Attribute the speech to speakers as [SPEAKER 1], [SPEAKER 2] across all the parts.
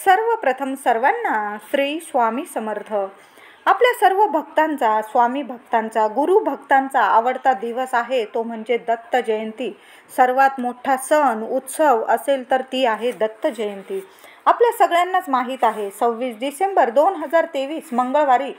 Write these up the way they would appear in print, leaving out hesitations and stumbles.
[SPEAKER 1] सर्वप्रथम सर्वांना श्री स्वामी समर्थ. आपल्या सर्व भक्तांचा, स्वामी भक्तांचा, गुरु भक्तांचा आवडता दिवस आहे तो म्हणजे दत्त जयंती. सर्वात मोठा सण उत्सव असेल तर ती आहे दत्त जयंती. आपल्या सगळ्यांनाच माहीत आहे 26 डिसेंबर 2023 मंगळवारी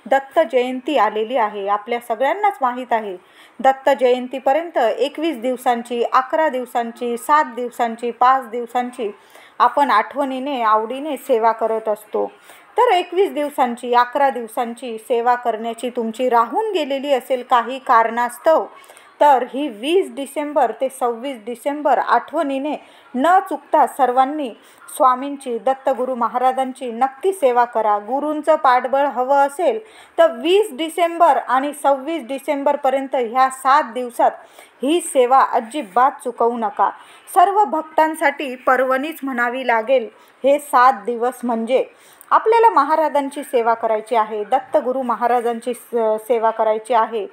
[SPEAKER 1] दत्त जयंती आलेली आहे. आपल्या सगळ्यांनाच माहीत आहे दत्त जयंतीपर्यंत 21 दिवसांची, 11 दिवसांची, 7 दिवसांची, 5 दिवसांची आपण आठवणीने आवडीने सेवा करत असतो. तर 21 दिवसांची, 11 दिवसांची सेवा करण्याची तुमची राहून गेलेली असेल काही कारणास्तव, तर ही 20 डिसेंबर ते 26 डिसेंबर आठवणीने न चुकता सर्वांनी स्वामींची, दत्तगुरू महाराजांची नक्की सेवा करा. गुरूंचं पाठबळ हवं असेल तर 20 डिसेंबर आणि 26 डिसेंबरपर्यंत ह्या 7 दिवसात ही सेवा अजिबात चुकवू नका. सर्व भक्तांसाठी पर्वणीच म्हणावी लागेल हे 7 दिवस. म्हणजे आपल्याला महाराजांची सेवा करायची आहे, दत्तगुरू महाराजांची सेवा करायची आहे.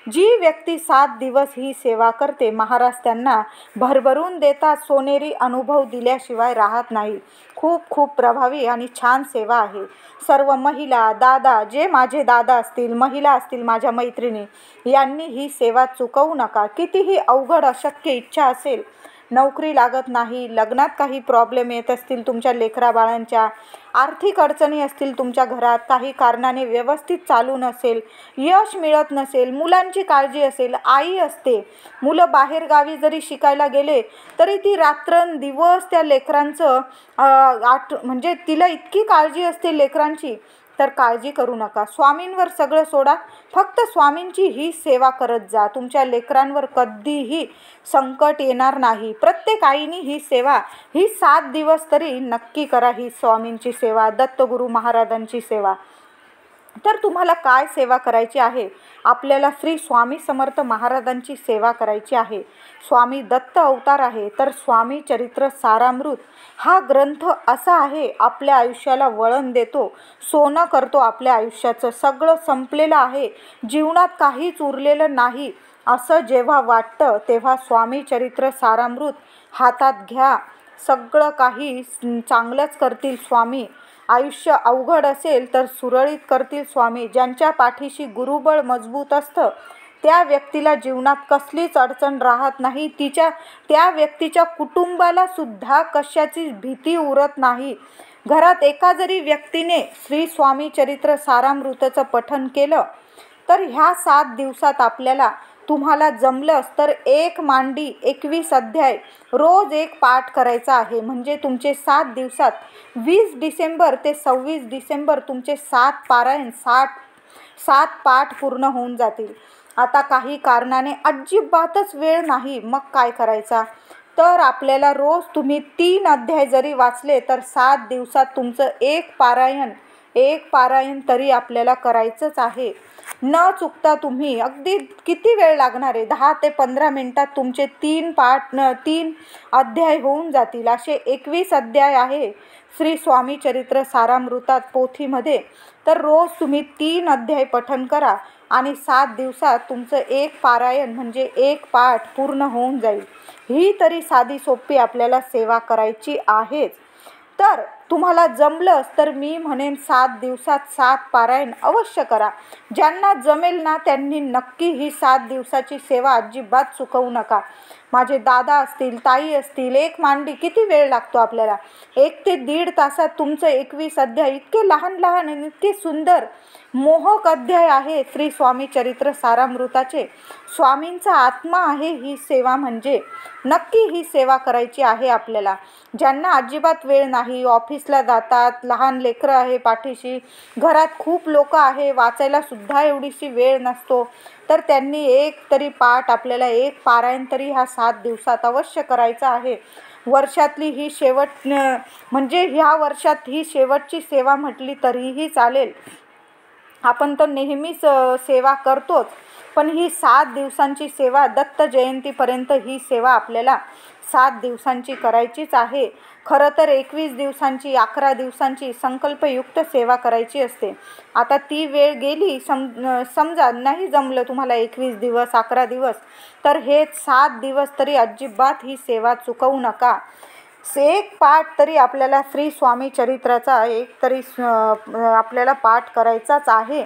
[SPEAKER 1] जी व्यक्ती 7 दिवस ही सेवा करते, महाराज त्यांना भरभरून देतात. सोनेरी अनुभव दिल्याशिवाय राहत नाही. खूप खूप प्रभावी आणि छान सेवा आहे. सर्व महिला, दादा, जे माझे दादा असतील, महिला असतील, माझ्या मैत्रिणी, यांनी ही सेवा चुकवू नका. कितीही अवघड अशक्य इच्छा असेल, नोकरी लागत नाही, लग्नात काही प्रॉब्लेम येत असतील, तुमच्या लेकराबाळांच्या आर्थिक अडचणी असतील, तुमच्या घरात काही कारणाने व्यवस्थित चालू नसेल, यश मिळत नसेल, मुलांची काळजी असेल, आई असते, मुलं बाहेरगावी जरी शिकायला गेले तरी ती रात्रंदिवस त्या लेकरांचं म्हणजे तिला इतकी काळजी असते लेकरांची. तर काळजी करू नका, स्वामींवर सगळं सोडा, फक्त स्वामींची ही सेवा करत जा. तुमच्या लेकरांवर कधीही संकट येणार नाही. प्रत्येक आईने ही सेवा ही 7 दिवस तरी नक्की करा. ही स्वामींची सेवा, दत्तगुरू महाराजांची सेवा. तर तुम्हाला काय सेवा करायची आहे? आपल्याला श्री स्वामी समर्थ महाराजांची सेवा करायची आहे. स्वामी दत्त अवतार आहे, तर स्वामी चरित्र सारामृत हा ग्रंथ असा आहे, आपल्या आयुष्याला वळण देतो, सोनं करतो आपल्या आयुष्याचं. सगळं संपलेलं आहे, जीवनात काहीच उरलेलं नाही असं जेव्हा वाटतं तेव्हा स्वामी चरित्र सारामृत हातात घ्या. सगळं काही चांगलंच करतील स्वामी. आयुष्य अवघड असेल तर सुरळीत करतील स्वामी. ज्यांच्या पाठीशी गुरुबळ मजबूत असतं त्या व्यक्तीला जीवनात कसलीच अडचण राहत नाही. त्या व्यक्तीच्या कुटुंबाला सुद्धा कशाची भीती उरत नाही. घरात एका जरी व्यक्तीने श्री स्वामी चरित्र सारामृतचं पठण केलं तर ह्या 7 दिवसात आपल्याला, तुम्हाला जमलंच तर एक मांडी 21 अध्याय रोज एक पाठ करायचा आहे. म्हणजे तुमचे 7 दिवसात 20 डिसेंबर ते 26 डिसेंबर तुमचे 7 पारायण, 7 पाठ पूर्ण होऊन जातील. आता काही कारणाने अजिबातच वेळ नाही, मग काय करायचा? तर आपल्याला रोज तुम्ही 3 अध्याय जरी वाचले तर 7 दिवसात तुमचं एक पारायण तरी आपल्याला करायचंच आहे. न चुकता तुम्ही, अगदी किती वेळ लागणार आहे, 10 ते 15 मिनिटात तुमचे 3 अध्याय होऊन जातील. असे 21 अध्याय आहे श्री स्वामी चरित्र सारामृतात पोथीमध्ये. तर रोज तुम्ही 3 अध्याय पठण करा आणि 7 दिवसात तुमचं एक पारायण म्हणजे एक पाठ पूर्ण होऊन जाईल. ही तरी साधी सोपी आपल्याला सेवा करायची आहेच. तर तुम्हाला जमलंच तर मी म्हणेन 7 दिवसात 7 पारायण अवश्य करा. ज्यांना जमेल ना त्यांनी नक्की ही 7 दिवसाची सेवा अजिबात चुकवू नका. माझे दादा असतील, ताई असतील, एक मांडी किती वेळ लागतो आपल्याला? 1 ते 1.5 तासात तुमचं 21 अध्याय, इतके लहान लहान आणि इतके सुंदर मोहक अध्याय आहे श्री स्वामी चरित्र सारामृताचे. स्वामींचा आत्मा आहे ही सेवा. म्हणजे नक्की ही सेवा करायची आहे आपल्याला. ज्यांना अजिबात वेळ नाही, ऑफिसला जातात, लहान लेकरं आहे पाठीशी, घरात खूप लोक आहे, वाचायला सुद्धा एवढीशी वेळ नसतो, तर त्यांनी एक तरी पाठ, आपल्याला एक पारायण तरी ह्या 7 दिवसात अवश्य करायचं आहे. वर्षातली ही म्हणजे ह्या वर्षात ही शेवटची सेवा म्हटली तरीही चालेल. आपण तर नेहमीच सेवा करतोच, पण ही 7 दिवसांची सेवा, दत्त जयंतीपर्यंत ही सेवा आपल्याला 7 दिवसांची करायचीच आहे. खरं तर 21 दिवसांची, 11 दिवसांची संकल्पयुक्त सेवा करायची असते. आता ती वेळ गेली, समजा नाही जमलं तुम्हाला 21 दिवस, 11 दिवस, तर हे 7 दिवस तरी अजिबात ही सेवा चुकवू नका. एक पाठ तरी आपल्याला श्री स्वामी चरित्राचा एक तरी आपल्याला पाठ करायचाच आहे.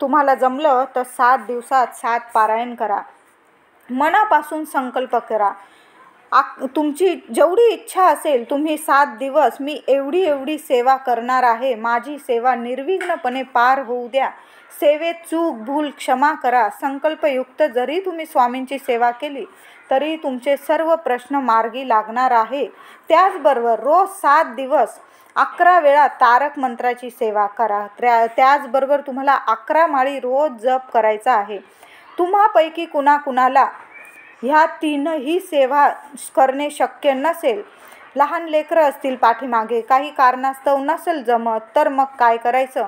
[SPEAKER 1] तुम्हाला जमलं तर 7 दिवसात 7 पारायण करा. मनापासून संकल्प करा. तुमची जेवढी इच्छा असेल, तुम्ही 7 दिवस मी एवढी एवढी सेवा करणार आहे, माझी सेवा निर्विघ्नपणे पार होऊ द्या, सेवेत चूक भूल क्षमा करा. संकल्पयुक्त जरी तुम्ही स्वामींची सेवा केली तरी तुमचे सर्व प्रश्न मार्गी लागणार आहे. त्याचबरोबर रोज 7 दिवस 11 वेळा तारक मंत्राची सेवा करा. त्याचबरोबर तुम्हाला 11 माळी रोज जप करायचा आहे. तुम्हापैकी कुणाकुणाला ह्या तीनही सेवा करणे शक्य नसेल, लहान लेकरं असतील पाठीमागे, काही कारणास्तव नसेल जमत, तर मग काय करायचं?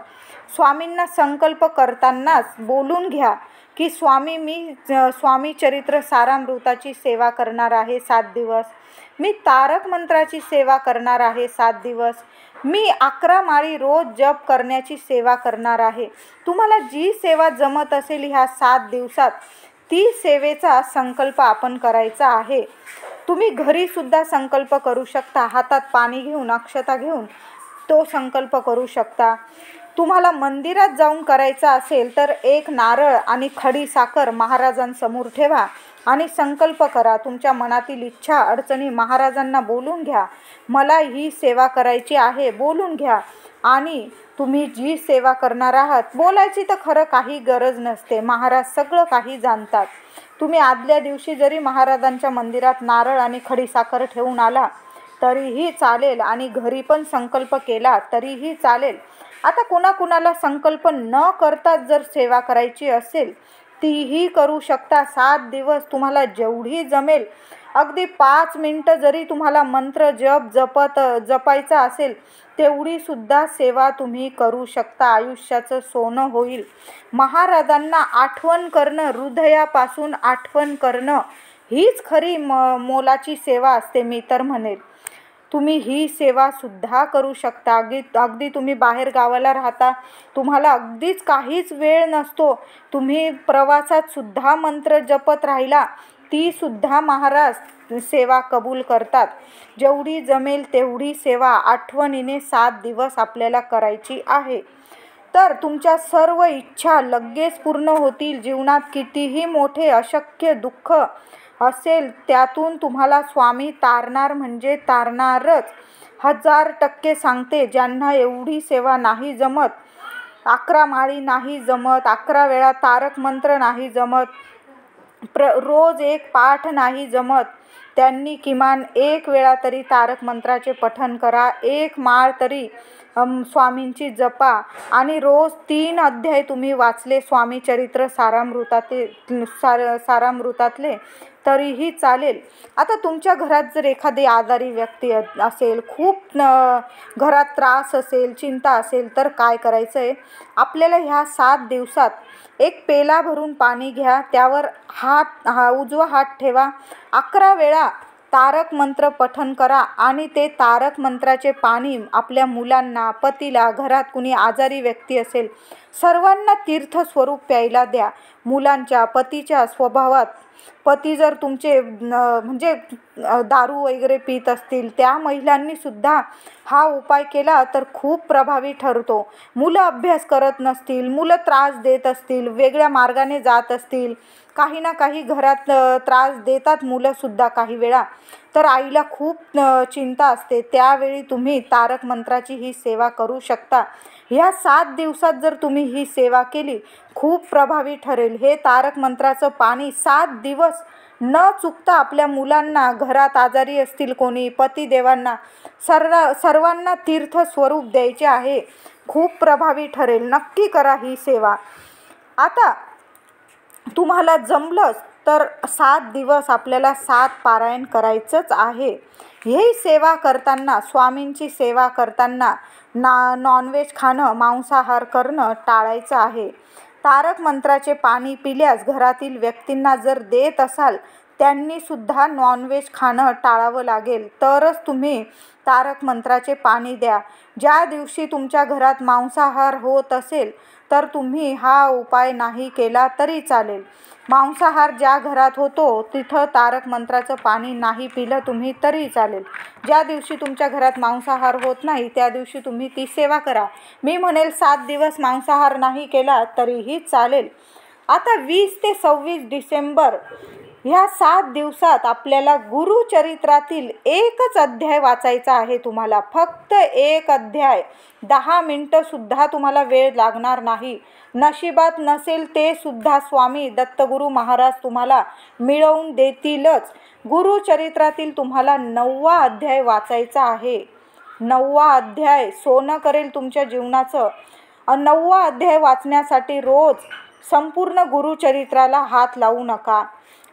[SPEAKER 1] स्वामींना संकल्प करतानाच बोलून घ्या की स्वामी, मी स्वामी चरित्र सारामृताची सेवा करणार आहे 7 दिवस, मी तारक मंत्राची सेवा करणार आहे 7 दिवस, मी 11 माळी रोज जप करण्याची सेवा करणार आहे. तुम्हाला जी सेवा जमत असेल ह्या 7 दिवसात ती सेवेचा संकल्प आपण करायचा आहे. तुम्ही घरीसुद्धा संकल्प करू शकता. हातात पाणी घेऊन, अक्षता घेऊन तो संकल्प करू शकता. तुम्हाला मंदिरात जाऊन करायचा असेल तर एक नारळ आणि खडी साखर महाराजांसमोर ठेवा आणि संकल्प करा. तुमच्या मनातील इच्छा अडचणी महाराजांना बोलून घ्या. मला ही सेवा करायची आहे बोलून घ्या. आणि तुम्ही जी सेवा करणार आहात, बोलायची तर खरं काही गरज नसते, महाराज सगळं काही जाणतात. तुम्ही आदल्या दिवशी जरी महाराजांच्या मंदिरात नारळ आणि खडीसाखर ठेवून आला तरीही चालेल आणि घरी पण संकल्प केला तरीही चालेल. आता कुणाकुणाला संकल्प न करताच जर सेवा करायची असेल तीही करू शकता. 7 दिवस तुम्हाला जेवढी जमेल, अगदी 5 मिनिटं जरी तुम्हाला मंत्र जपायचा असेल तेवढी सुद्धा सेवा तुम्ही करू शकता. आयुष्याचं सोनं होईल. महाराजांना आठवण करणं, हृदयापासून आठवण करणं हीच खरी मोलाची सेवा असते, मी तर म्हणेल. तुम्ही ही सेवा सुद्धा करू शकता. अगदी तुम्ही बाहेर गावाला राहता, तुम्हाला अगदीच काहीच वेळ नसतो, तुम्ही प्रवासात सुद्धा मंत्र जपत राहिला ती सुद्धा महाराज सेवा कबूल करतात. जेवढी जमेल तेवढी सेवा आठवणीने 7 दिवस आपल्याला करायची आहे. तर तुमच्या सर्व इच्छा लगेच पूर्ण होतील. जीवनात कितीही मोठे अशक्य दुःख असेल त्यातून तुम्हाला स्वामी तारणार म्हणजे तारणारच. 1000% सांगते. ज्यांना एवढी सेवा नाही जमत, 11 माळी नाही जमत, 11 वेळा तारक मंत्र नाही जमत, रोज एक पाठ नाही जमत, त्यांनी किमान 1 वेळा तरी तारक मंत्राचे पठण करा, 1 माळ तरी स्वामींची जपा आणि रोज 3 अध्याय तुम्ही वाचले स्वामी चरित्र सारामृतातले तरीही चालेल. आता तुमच्या घरात जर एखादी आजारी व्यक्ती असेल, खूप घरात त्रास असेल, चिंता असेल, तर काय करायचं आहे? आपल्याला ह्या 7 दिवसात एक पेला भरून पाणी घ्या, त्यावर उजवा हात ठेवा, 11 वेळा तारक मंत्र पठण करा आणि ते तारक मंत्राचे पाणी आपल्या मुलांना, पतीला, घरात कुणी आजारी व्यक्ती असेल सर्वांना तीर्थ स्वरूप प्यायला द्या. मुलांच्या, पतीच्या स्वभावात, पती जर तुमचे म्हणजे दारू वगैरे पीत असतील त्या महिलांनी सुद्धा हा उपाय केला तर खूप प्रभावी ठरतो. मुलं अभ्यास करत नसतील, मुलं त्रास देत असतील, वेगळ्या मार्गाने जात असतील, काही ना काही घरात त्रास देतात मुलंसुद्धा काही वेळा, तर आईला खूप चिंता असते, त्यावेळी तुम्ही तारक मंत्राची ही सेवा करू शकता. ह्या 7 दिवसात जर तुम्ही ही सेवा केली खूप प्रभावी ठरेल. हे तारक मंत्राचं पाणी 7 दिवस न चुकता आपल्या मुलांना, घरात आजारी असतील कोणी, पतिदेवांना, सर्वांना तीर्थ स्वरूप द्यायचे आहे. खूप प्रभावी ठरेल. नक्की करा ही सेवा. आता तुम्हाला जमलंच तर 7 दिवस आपल्याला 7 पारायण करायचंच आहे. ही सेवा करताना, स्वामींची सेवा करताना नॉनव्हेज खाणं, मांसाहार करणं टाळायचं आहे. तारक मंत्राचे पाणी पिल्यास घरातील व्यक्तींना जर देत असाल त्यांनी सुद्धा नॉनव्हेज खाणं टाळावं लागेल. तरच तुम्ही तारक मंत्राचे पाणी द्या. ज्या दिवशी तुमच्या घरात मांसाहार होत असेल तर तुम्ही हा उपाय नाही केला तरी चालेल. मांसाहार ज्या घरात होतो तिथं तारक मंत्राचं पाणी नाही पिलं तुम्ही तरी चालेल. ज्या दिवशी तुमच्या घरात मांसाहार होत नाही त्या दिवशी तुम्ही ती सेवा करा. मी म्हणेल 7 दिवस मांसाहार नाही केला तरीही चालेल. आता 20 ते 26 डिसेंबर ह्या 7 दिवसात आपल्याला गुरुचरित्रातील एकच अध्याय वाचायचा आहे. तुम्हाला फक्त एक अध्याय, 10 मिनिटंसुद्धा तुम्हाला वेळ लागणार नाही. नशिबात नसेल ते सुद्धा स्वामी दत्तगुरू महाराज तुम्हाला मिळवून देतीलच. गुरुचरित्रातील तुम्हाला 9वा अध्याय वाचायचा आहे. 9वा अध्याय सोनं करेल तुमच्या जीवनाचं. 9वा अध्याय वाचण्यासाठी रोज संपूर्ण गुरुचरित्राला हात लावू नका.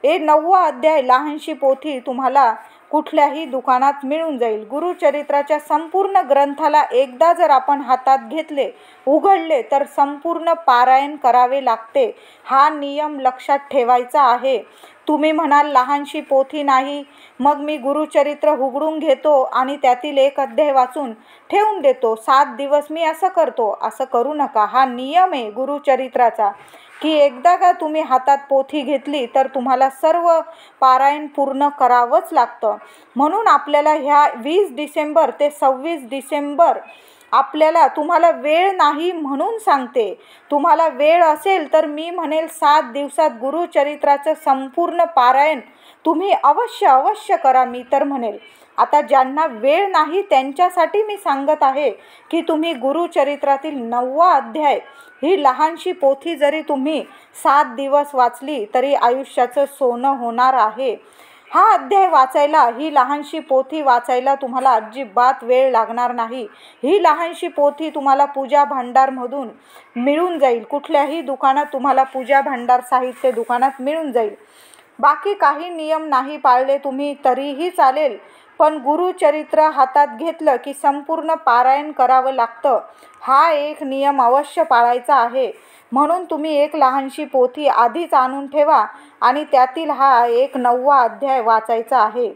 [SPEAKER 1] 9वा अध्याय लहानशी पोथी तुम्हाला कुठल्याही दुकानात मिळून जाईल. गुरुचरित्राच्या संपूर्ण ग्रंथाला एकदा जर आपण हातात घेतले, उघडले तर संपूर्ण पारायण करावे लागते. हा नियम लक्षात ठेवायचा आहे. तुम्ही म्हणाल लहानशी पोथी नाही, मग मी गुरुचरित्र उघडून घेतो आणि त्यातील एक अध्याय वाचून ठेवून देतो. 7 दिवस मी असं करतो. असं करू नका. हा नियम आहे गुरुचरित्राचा की एकदा का तुम्ही हातात पोथी घेतली तर तुम्हाला सर्व पारायण पूर्ण करावंच लागतं. म्हणून आपल्याला ह्या 20 डिसेंबर ते 26 डिसेंबर आपल्याला, तुम्हाला वेळ नाही म्हणून सांगते, तुम्हाला वेळ असेल तर मी म्हणेल 7 दिवसात गुरुचरित्राचं संपूर्ण पारायण तुम्ही अवश्य करा. मी तर म्हणेल आता ज्यांना वेळ नाही त्यांच्यासाठी मी सांगत आहे की तुम्ही गुरुचरित्रातील 9वा अध्याय ही लहानशी पोथी जरी तुम्ही 7 दिवस वाचली तरी आयुष्याचं सोनं होणार आहे. हा अध्याय वाचायला, ही लहानशी पोथी वाचायला तुम्हाला अजिबात वेळ लागणार नाही. ही लहानशी पोथी तुम्हाला पूजा भांडारमधून मिळून जाईल. कुठल्याही दुकानात तुम्हाला पूजा भांडार साहित्य दुकानात मिळून जाईल. बाकी काही नियम नाही पाळले तुम्ही तरीही चालेल, पण गुरुचरित्र हातात घेतलं की संपूर्ण पारायण करावं लागतं. हा एक नियम अवश्य पाळायचा आहे. म्हणून तुम्ही एक लहानशी पोथी आधीच आणून ठेवा आणि त्यातील हा एक 9वा अध्याय वाचायचा आहे.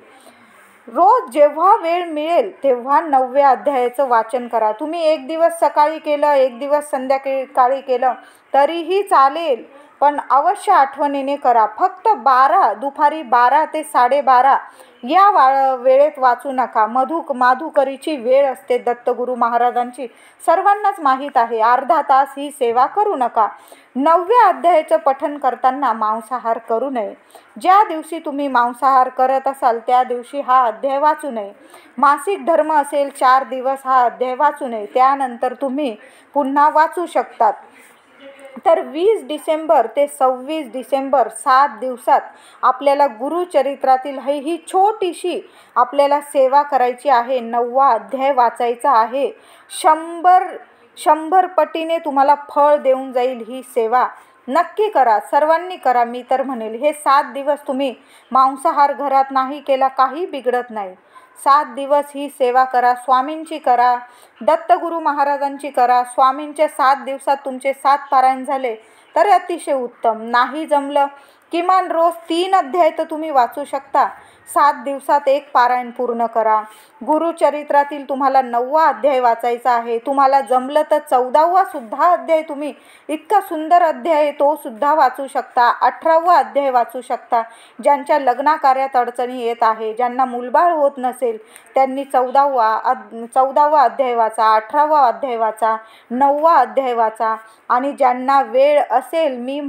[SPEAKER 1] रोज जेव्हा वेळ मिळेल तेव्हा 9व्या अध्यायाचं वाचन करा. तुम्ही एक दिवस सकाळी केलं, एक दिवस संध्याकाळी केलं तरीही चालेल, पण अवश्य आठवणीने करा. फक्त दुपारी 12 ते 12:30 या वेळेत वाचू नका. माधुकरीची वेळ असते दत्तगुरू महाराजांची, सर्वांनाच माहीत आहे. अर्धा तास ही सेवा करू नका. 9व्या अध्यायाचं पठण करताना मांसाहार करू नये. ज्या दिवशी तुम्ही मांसाहार करत असाल त्या दिवशी हा अध्याय वाचू नये. मासिक धर्म असेल 4 दिवस हा अध्याय वाचू नये. त्यानंतर तुम्ही पुन्हा वाचू शकतात. तर 20 डिसेंबर ते 26 डिसेंबर 7 दिवसात आपल्याला गुरुचरित्रातील ही छोटीशी आपल्याला सेवा करायची आहे. 9वा अध्याय वाचायचा आहे. 100 पटीने तुम्हाला फळ देऊन जाईल ही सेवा. नक्की करा, सर्वांनी करा. मी तर म्हणेल हे 7 दिवस तुम्ही मांसाहार घरात नाही केला काही बिघडत नाही. 7 दिवस ही सेवा करा. स्वामींची करा, दत्तगुरू महाराजांची करा. स्वामींच्या 7 दिवसात तुमचे 7 पारायण झाले तर अतिशय उत्तम. नाही जमलं किमान रोज 3 अध्याय तर तुम्ही वाचू शकता. 7 दिवसात एक पारायण पूर्ण करा. गुरुचरित्रातील तुम्हाला 9वा अध्याय वाचायचा आहे. तुम्हाला जमलं तर 14वा सुद्धा अध्याय, तुम्ही इतका सुंदर अध्याय आहे तो सुद्धा वाचू शकता. 18वा अध्याय वाचू शकता. ज्यांच्या लग्नाकार्यात अडचणी येत आहे, ज्यांना मुलबाळ होत नसेल त्यांनी 14वा अध्याय वाचा, 18वा अध्याय वाचा, 9वा अध्याय वाचा. आणि ज्यांना वेळ असेल, मी